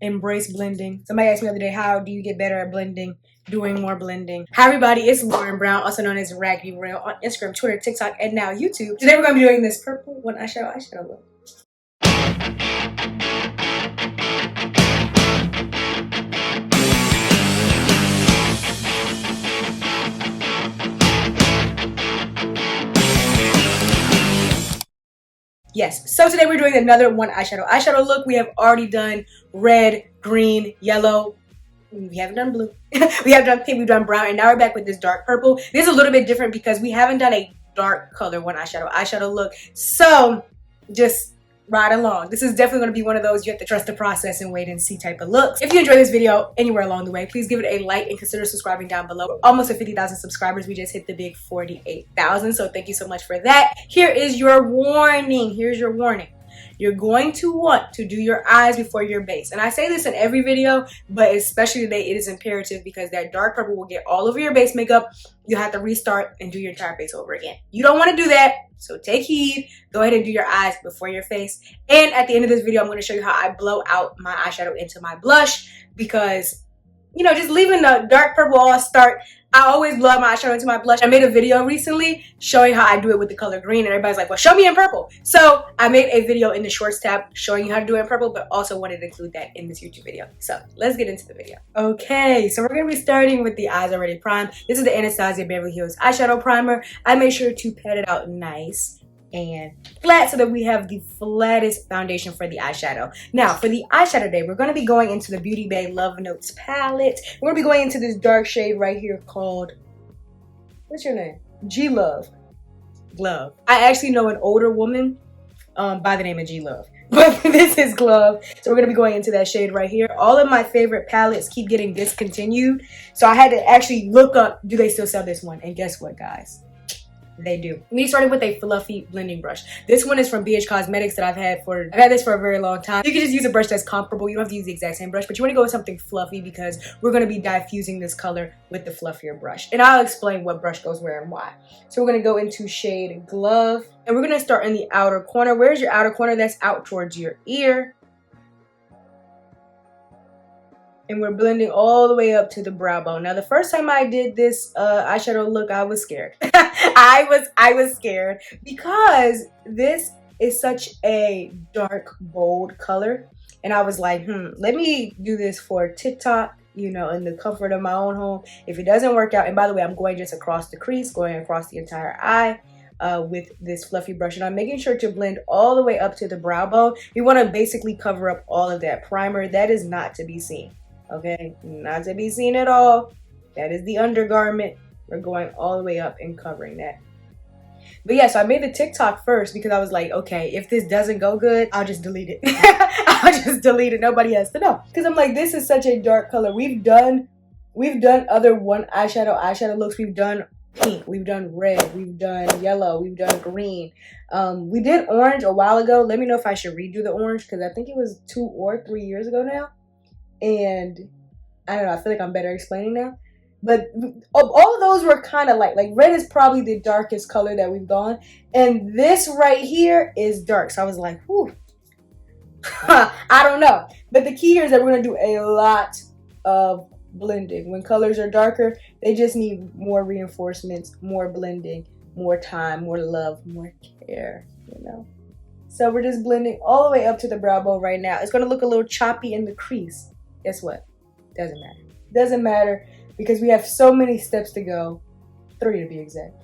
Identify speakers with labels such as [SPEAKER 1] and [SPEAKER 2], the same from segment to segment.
[SPEAKER 1] Embrace blending. Somebody asked me the other day, how do you get better at blending? Doing more blending. Hi everybody, it's Lauren Brown, also known as Raggedy Rail on Instagram, Twitter, TikTok, and now YouTube. Today we're going to be doing this purple one eyeshadow look. Yes, so today we're doing another one eyeshadow look. We have already done red, green, yellow. We haven't done blue. We have done pink, we've done brown, and now we're back with this dark purple. This is a little bit different because we haven't done a dark color one eyeshadow look. So just ride along. This is definitely going to be one of those you have to trust the process and wait and see type of looks. If you enjoy this video anywhere along the way, please give it a like and consider subscribing down below. We're almost at 50,000 subscribers. We just hit the big 48,000, so thank you so much for that. Here is your warning. Here's your warning. You're going to want to do your eyes before your base. And I say this in every video, but especially today, it is imperative because that dark purple will get all over your base makeup. You'll have to restart and do your entire base over again. You don't want to do that, so take heed. Go ahead and do your eyes before your face. And at the end of this video, I'm going to show you how I blow out my eyeshadow into my blush because, you know, just leaving the dark purple all start. I always blow out my eyeshadow into my blush. I made a video recently showing how I do it with the color green, and everybody's like, well, show me in purple. So I made a video in the shorts tab showing you how to do it in purple, but also wanted to include that in this YouTube video. So let's get into the video. Okay, so we're going to be starting with the eyes already primed. This is the Anastasia Beverly Hills eyeshadow primer. I made sure to pat it out nice and flat so that we have the flattest foundation for the eyeshadow. Now for the eyeshadow day, we're going to be going into the Beauty Bay Love Notes palette. We're going to be going into this dark shade right here called, what's your name? G Love. Glove. I actually know an older woman by the name of G Love, but this is Glove. So we're going to be going into that shade right here. All of my favorite palettes keep getting discontinued, so I had to actually look up, do they still sell this one? And guess what, guys? They do. We started with a fluffy blending brush. This one is from BH Cosmetics that I've had this for a very long time. You can just use a brush that's comparable. You don't have to use the exact same brush, but you want to go with something fluffy because we're going to be diffusing this color with the fluffier brush. And I'll explain what brush goes where and why. So we're going to go into shade Glove, and we're going to start in the outer corner. Where's your outer corner? That's out towards your ear. And we're blending all the way up to the brow bone. Now, the first time I did this eyeshadow look, I was scared. I was scared because this is such a dark, bold color. And I was like, let me do this for TikTok, you know, in the comfort of my own home. If it doesn't work out, and by the way, I'm going just across the crease, going across the entire eye with this fluffy brush. And I'm making sure to blend all the way up to the brow bone. We want to basically cover up all of that primer. That is not to be seen. Okay, not to be seen at all. That is the undergarment. We're going all the way up and covering that. But yeah, so I made the TikTok first because I was like, okay, if this doesn't go good, I'll just delete it. I'll just delete it. Nobody has to know. Because I'm like, this is such a dark color. We've done other one eyeshadow looks. We've done pink, we've done red, we've done yellow, we've done green. We did orange a while ago. Let me know if I should redo the orange because I think it was 2 or 3 years ago now. And I don't know, I feel like I'm better explaining now. But all of those were kind of like red is probably the darkest color that we've gone. And this right here is dark. So I was like, whew. I don't know. But the key here is that we're going to do a lot of blending. When colors are darker, they just need more reinforcements, more blending, more time, more love, more care, you know. So we're just blending all the way up to the brow bone right now. It's going to look a little choppy in the crease. Guess what? Doesn't matter. Doesn't matter because we have so many steps to go. 3 to be exact.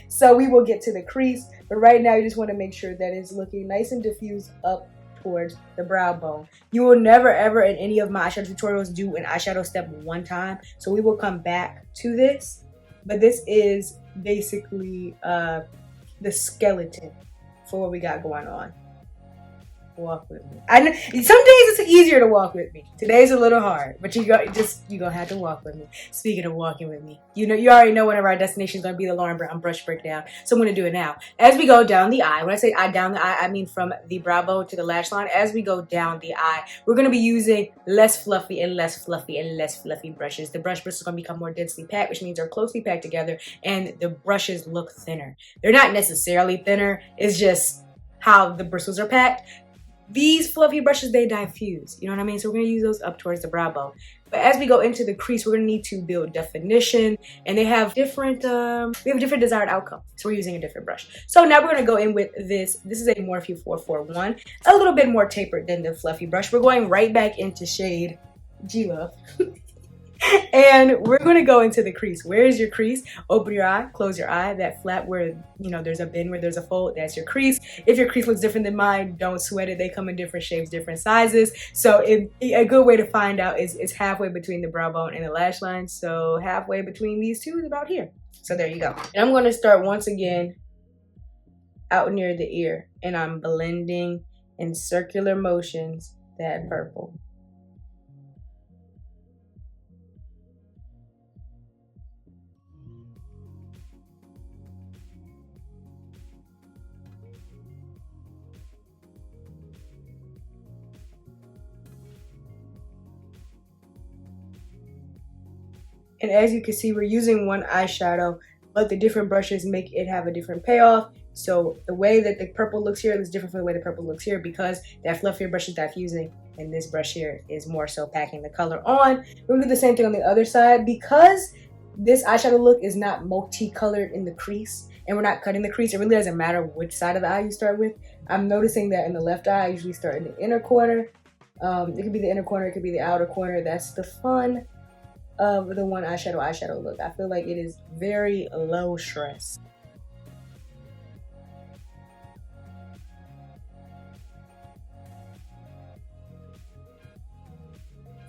[SPEAKER 1] So we will get to the crease. But right now you just want to make sure that it's looking nice and diffused up towards the brow bone. You will never ever in any of my eyeshadow tutorials do an eyeshadow step one time. So we will come back to this. But this is basically the skeleton for what we got going on. Walk with me. I know some days it's easier to walk with me. Today's a little hard, but you're gonna have to walk with me. Speaking of walking with me, you know, you already know one of our destinations is gonna be the Lauren Brown brush breakdown. So I'm gonna do it now. As we go down the eye, when I say down the eye, I mean from the brow bone to the lash line. As we go down the eye, we're gonna be using less fluffy and less fluffy and less fluffy brushes. The brush bristles are gonna become more densely packed, which means they're closely packed together, and the brushes look thinner. They're not necessarily thinner. It's just how the bristles are packed. These fluffy brushes, they diffuse, you know what I mean? So we're gonna use those up towards the brow bone. But as we go into the crease, we're gonna need to build definition, and they have different, we have different desired outcome. So we're using a different brush. So now we're gonna go in with this. This is a Morphe 441, a little bit more tapered than the fluffy brush. We're going right back into shade G-Love. And we're going to go into the crease. Where is your crease? Open your eye, close your eye. That flap where, you know, there's a bend, where there's a fold, that's your crease. If your crease looks different than mine, don't sweat it. They come in different shapes, different sizes. So a good way to find out is halfway between the brow bone and the lash line. So halfway between these two is about here. So there you go. And I'm going to start once again out near the ear, and I'm blending in circular motions that purple. And as you can see, we're using one eyeshadow, but the different brushes make it have a different payoff. So the way that the purple looks here is different from the way the purple looks here, because that fluffier brush is diffusing and this brush here is more so packing the color on. We're gonna do the same thing on the other side. Because this eyeshadow look is not multicolored in the crease and we're not cutting the crease, it really doesn't matter which side of the eye you start with. I'm noticing that in the left eye, I usually start in the inner corner. It could be the inner corner, it could be the outer corner. That's the fun of the one eyeshadow look. I feel like it is very low stress.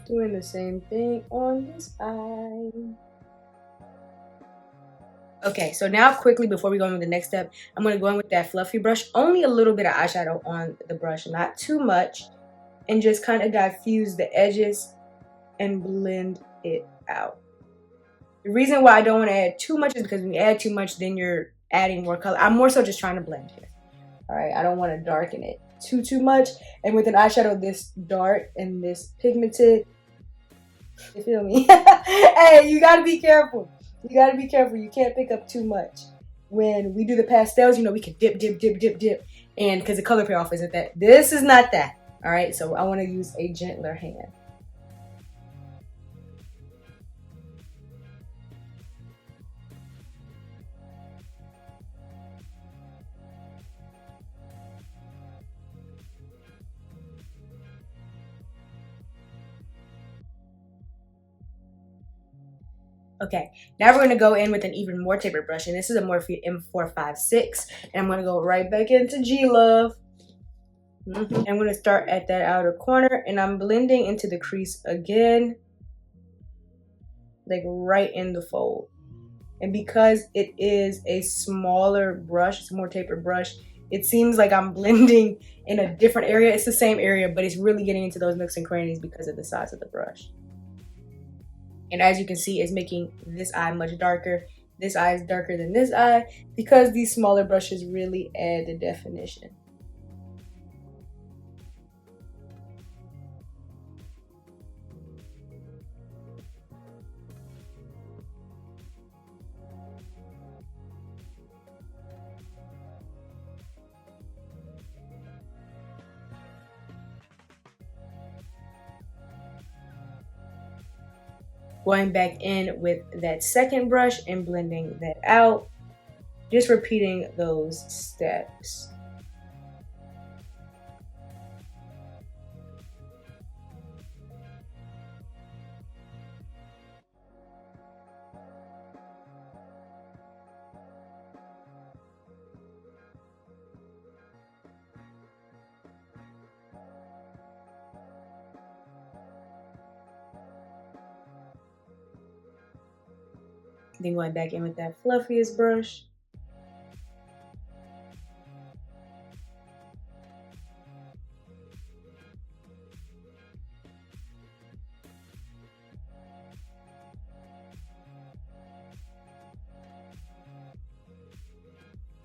[SPEAKER 1] Doing the same thing on this eye. Okay, so now quickly before we go on with the next step, I'm going to go in with that fluffy brush. Only a little bit of eyeshadow on the brush, not too much, and just kind of diffuse the edges and blend it out. The reason why I don't want to add too much is because when you add too much, then you're adding more color. I'm more so just trying to blend here. All right, I don't want to darken it too much. And with an eyeshadow this dark and this pigmented, you feel me? Hey, you gotta be careful. You gotta be careful. You can't pick up too much. When we do the pastels, you know, we can dip. And because the color payoff isn't that. This is not that. All right, so I want to use a gentler hand. Okay, now we're going to go in with an even more tapered brush, and this is a Morphe M456, and I'm going to go right back into G-Love. I'm going to start at that outer corner, and I'm blending into the crease again, like right in the fold. And because it is a smaller brush, it's a more tapered brush, it seems like I'm blending in a different area. It's the same area, but it's really getting into those nooks and crannies because of the size of the brush. And as you can see, it's making this eye much darker. This eye is darker than this eye because these smaller brushes really add the definition. Going back in with that second brush and blending that out, just repeating those steps. Then going back in with that fluffiest brush.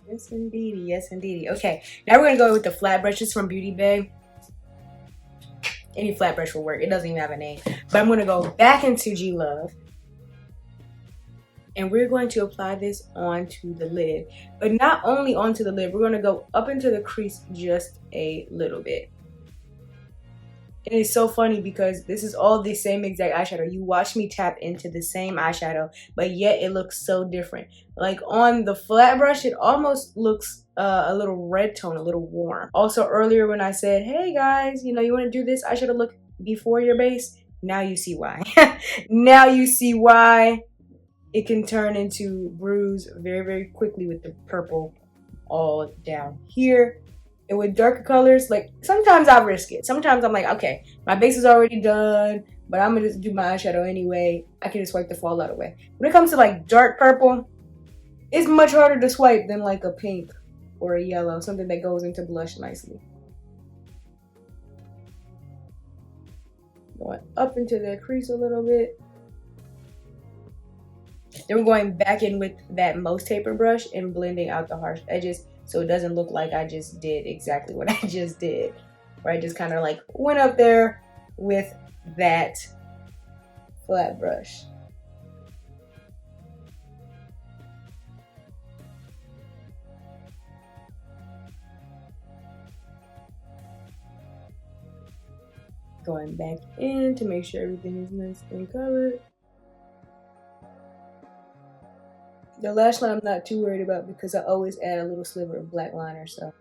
[SPEAKER 1] Yes, indeedy. Yes, indeedy. Okay, now we're going to go with the flat brushes from Beauty Bay. Any flat brush will work. It doesn't even have a name. But I'm going to go back into G-Love. And we're going to apply this onto the lid. But not only onto the lid, we're going to go up into the crease just a little bit. And it's so funny because this is all the same exact eyeshadow. You watch me tap into the same eyeshadow, but yet it looks so different. Like on the flat brush, it almost looks a little red tone, a little warm. Also earlier when I said, hey guys, you know, you want to do this eyeshadow look before your base? Now you see why. Now you see why it can turn into bruise very, very quickly with the purple all down here. And with darker colors, like sometimes I risk it. Sometimes I'm like, okay, my base is already done, but I'm gonna just do my eyeshadow anyway. I can just wipe the fallout away. When it comes to like dark purple, it's much harder to swipe than like a pink or a yellow, something that goes into blush nicely. Going up into the crease a little bit. Then we're going back in with that most taper brush and blending out the harsh edges so it doesn't look like I just did exactly what I just did. Where I just kind of like went up there with that flat brush. Going back in to make sure everything is nice and covered. The lash line I'm not too worried about because I always add a little sliver of black liner, so.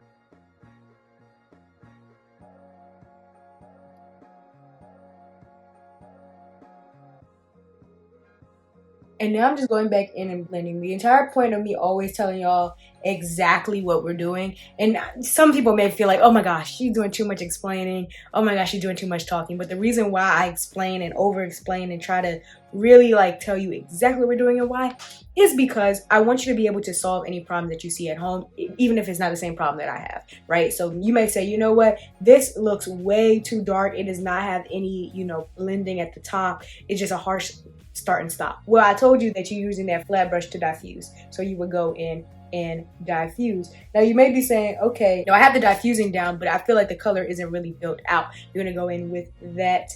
[SPEAKER 1] And now I'm just going back in and blending. The entire point of me always telling y'all exactly what we're doing. And some people may feel like, oh my gosh, she's doing too much explaining. Oh my gosh, she's doing too much talking. But the reason why I explain and over explain and try to really like tell you exactly what we're doing and why is because I want you to be able to solve any problem that you see at home, even if it's not the same problem that I have, right? So you may say, you know what, this looks way too dark. It does not have any, you know, blending at the top. It's just a harsh start and stop. Well, I told you that you're using that flat brush to diffuse. So you would go in and diffuse. Now you may be saying, okay, no, I have the diffusing down, but I feel like the color isn't really built out. You're gonna go in with that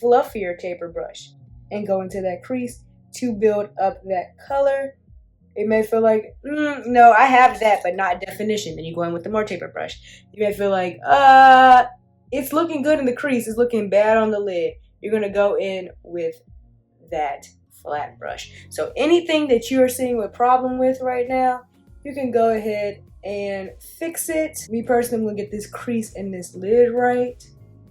[SPEAKER 1] fluffier taper brush and go into that crease to build up that color. It may feel like, no, I have that, but not definition. Then you go in with the more taper brush. You may feel like, it's looking good in the crease, it's looking bad on the lid. You're gonna go in with that flat brush. So anything that you are seeing a problem with right now, you can go ahead and fix it. Me personally, I'm gonna get this crease and this lid right.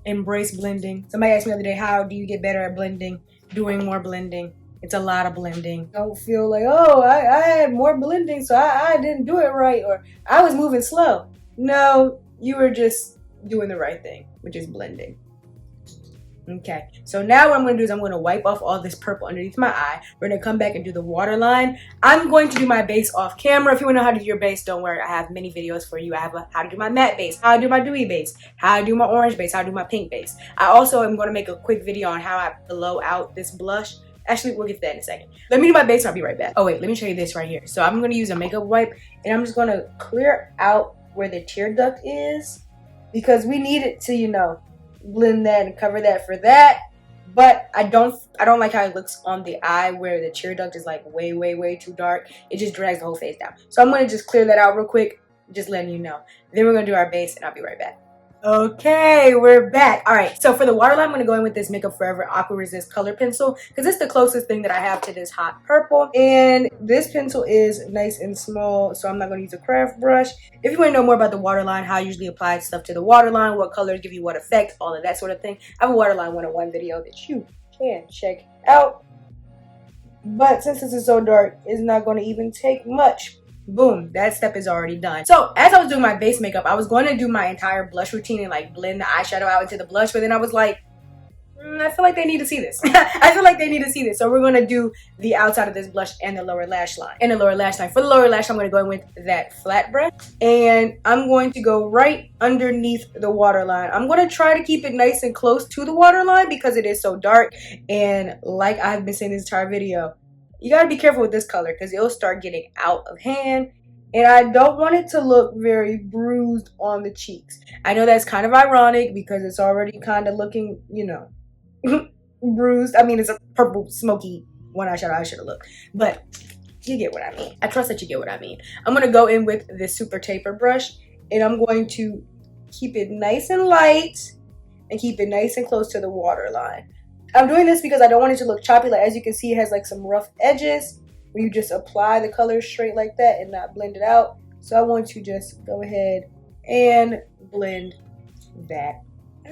[SPEAKER 1] Embrace blending. Somebody asked me the other day, how do you get better at blending? Doing more blending. It's a lot of blending. Don't feel like, oh, I had more blending, so I didn't do it right, or I was moving slow. No, you were just doing the right thing, which is blending. Okay, so now what I'm gonna do is I'm gonna wipe off all this purple underneath my eye. We're gonna come back and do the waterline. I'm going to do my base off camera. If you wanna know how to do your base, don't worry, I have many videos for you. I have how to do my matte base, how to do my dewy base, how to do my orange base, how to do my pink base. I also am gonna make a quick video on how I blow out this blush. Actually, we'll get to that in a second. Let me do my base and I'll be right back. Oh wait, let me show you this right here. So I'm gonna use a makeup wipe and I'm just gonna clear out where the tear duct is because we need it to, you know, blend that and cover that for that. But I don't like how it looks on the eye where the tear duct is like way too dark. It just drags the whole face down. So I'm gonna just clear that out real quick, just letting you know. Then we're gonna do our base and I'll be right back. Okay, we're back. All right, so for the waterline, I'm gonna go in with this Makeup Forever Aqua Resist color pencil because it's the closest thing that I have to this hot purple. And this pencil is nice and small, so I'm not gonna use a craft brush. If you wanna know more about the waterline, how I usually apply stuff to the waterline, what colors give you what effect, all of that sort of thing, I have a waterline 101 video that you can check out. But since this is so dark, it's not gonna even take much. Boom, that step is already done. So as I was doing my base makeup, I was going to do my entire blush routine and like blend the eyeshadow out into the blush, but then I was like, I feel like they need to see this. I feel like they need to see this. So we're going to do the outside of this blush and the lower lash line. For the lower lash, I'm going to go in with that flat brush and I'm going to go right underneath the waterline. I'm going to try to keep it nice and close to the waterline because it is so dark. And like I've been saying this entire video, you got to be careful with this color because it'll start getting out of hand. And I don't want it to look very bruised on the cheeks. I know that's kind of ironic because it's already kind of looking, you know, bruised. I mean, it's a purple, smoky one eyeshadow look. But you get what I mean. I trust that you get what I mean. I'm going to go in with this super taper brush. And I'm going to keep it nice and light. and keep it nice and close to the waterline. I'm doing this because I don't want it to look choppy. Like, as you can see, it has like some rough edges where you just apply the color straight like that and not blend it out. So I want to just go ahead and blend that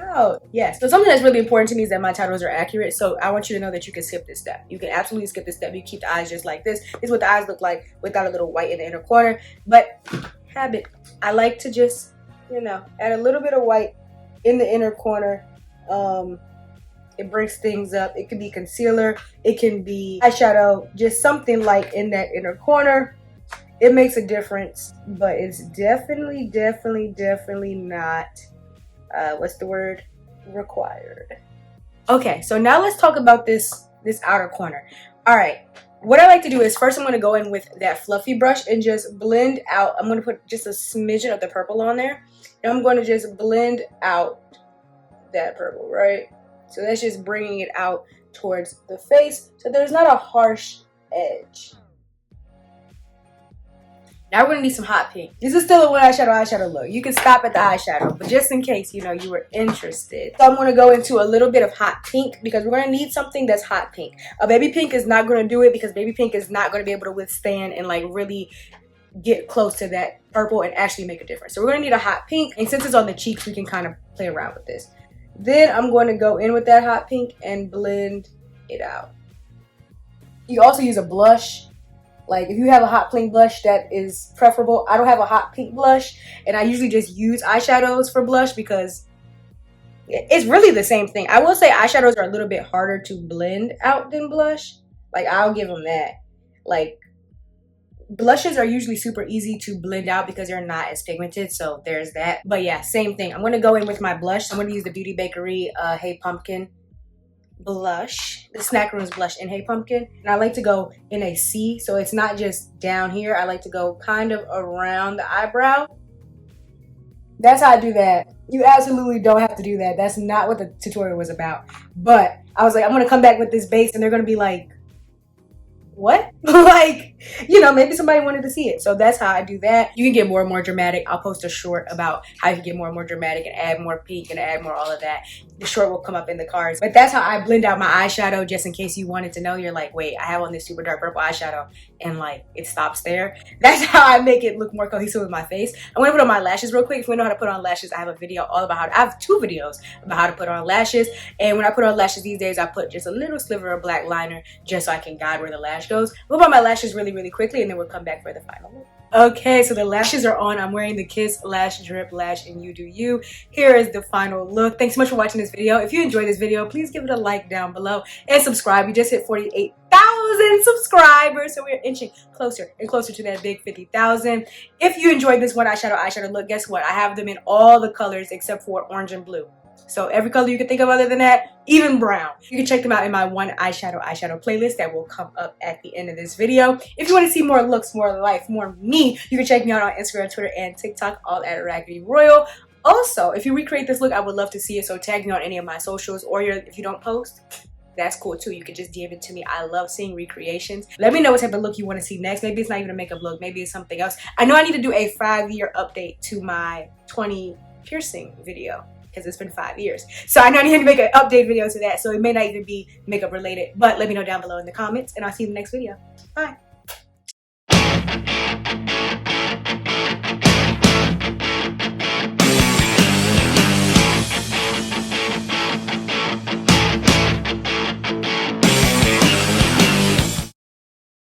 [SPEAKER 1] out. Yes. So something that's really important to me is that my titles are accurate. So I want you to know that you can skip this step. You can absolutely skip this step. You keep the eyes just like this. This is what the eyes look like without a little white in the inner corner. But habit, I like to just, you know, add a little bit of white in the inner corner. It breaks things up. It can be concealer. It can be eyeshadow. Just something light in that inner corner. It makes a difference, but it's definitely not, what's the word? Required. Okay, so now let's talk about this outer corner. All right, what I like to do is first I'm going to go in with that fluffy brush and just blend out. I'm going to put just a smidgen of the purple on there, and I'm going to just blend out that purple, right? So that's just bringing it out towards the face so there's not a harsh edge. Now we're going to need some hot pink. This is still a one eyeshadow look. You can stop at the eyeshadow, but just in case, you know, you were interested. So I'm going to go into a little bit of hot pink because we're going to need something that's hot pink. A baby pink is not going to do it because baby pink is not going to be able to withstand and like really get close to that purple and actually make a difference. So we're going to need a hot pink, and since it's on the cheeks, we can kind of play around with this. Then I'm going to go in with that hot pink and blend it out. You also use a blush. Like, if you have a hot pink blush, that is preferable. I don't have a hot pink blush, and I usually just use eyeshadows for blush because it's really the same thing. I will say eyeshadows are a little bit harder to blend out than blush. Like, I'll give them that. Like, blushes are usually super easy to blend out because they're not as pigmented, so there's that. But yeah, same thing. I'm going to go in with my blush. I'm going to use the Beauty Bakery Hey Pumpkin blush, the Snack Rooms blush in Hey Pumpkin, and I like to go in a C, so it's not just down here. I like to go kind of around the eyebrow. That's how I do that. You absolutely don't have to do that. That's not what the tutorial was about. But I was like, I'm gonna come back with this base, and they're gonna be like, what? Like, you know, maybe somebody wanted to see it. So that's how I do that. You can get more and more dramatic. I'll post a short about how you can get more and more dramatic and add more pink and add more all of that. The short will come up in the cards. But that's how I blend out my eyeshadow, just in case you wanted to know. You're like, wait, I have on this super dark purple eyeshadow and like it stops there. That's how I make it look more cohesive with my face. I'm gonna put on my lashes real quick. If you know how to put on lashes, I have a video all about I have 2 videos about how to put on lashes. And when I put on lashes these days, I put just a little sliver of black liner just so I can guide where the lash goes. I'll put on my lashes really quickly, and then we'll come back for the final look. Okay, so the lashes are on. I'm wearing the Kiss Lash Drip Lash and You Do You. Here is the final look. Thanks so much for watching this video. If you enjoyed this video, please give it a like down below and subscribe. We just hit 48,000 subscribers, so we're inching closer and closer to that big 50,000. If you enjoyed this one eyeshadow look, guess what? I have them in all the colors except for orange and blue. So every color you can think of other than that, even brown. You can check them out in my one eyeshadow playlist that will come up at the end of this video. If you want to see more looks, more life, more me, you can check me out on Instagram, Twitter, and TikTok, all at Raggedy Royal. Also, if you recreate this look, I would love to see it. So tag me on any of my socials, or if you don't post, that's cool too. You can just DM it to me. I love seeing recreations. Let me know what type of look you want to see next. Maybe it's not even a makeup look. Maybe it's something else. I know I need to do a 5-year update to my 20 piercing video, because it's been 5 years. So I know I need to make an update video to that. So it may not even be makeup related, but let me know down below in the comments, and I'll see you in the next video. Bye.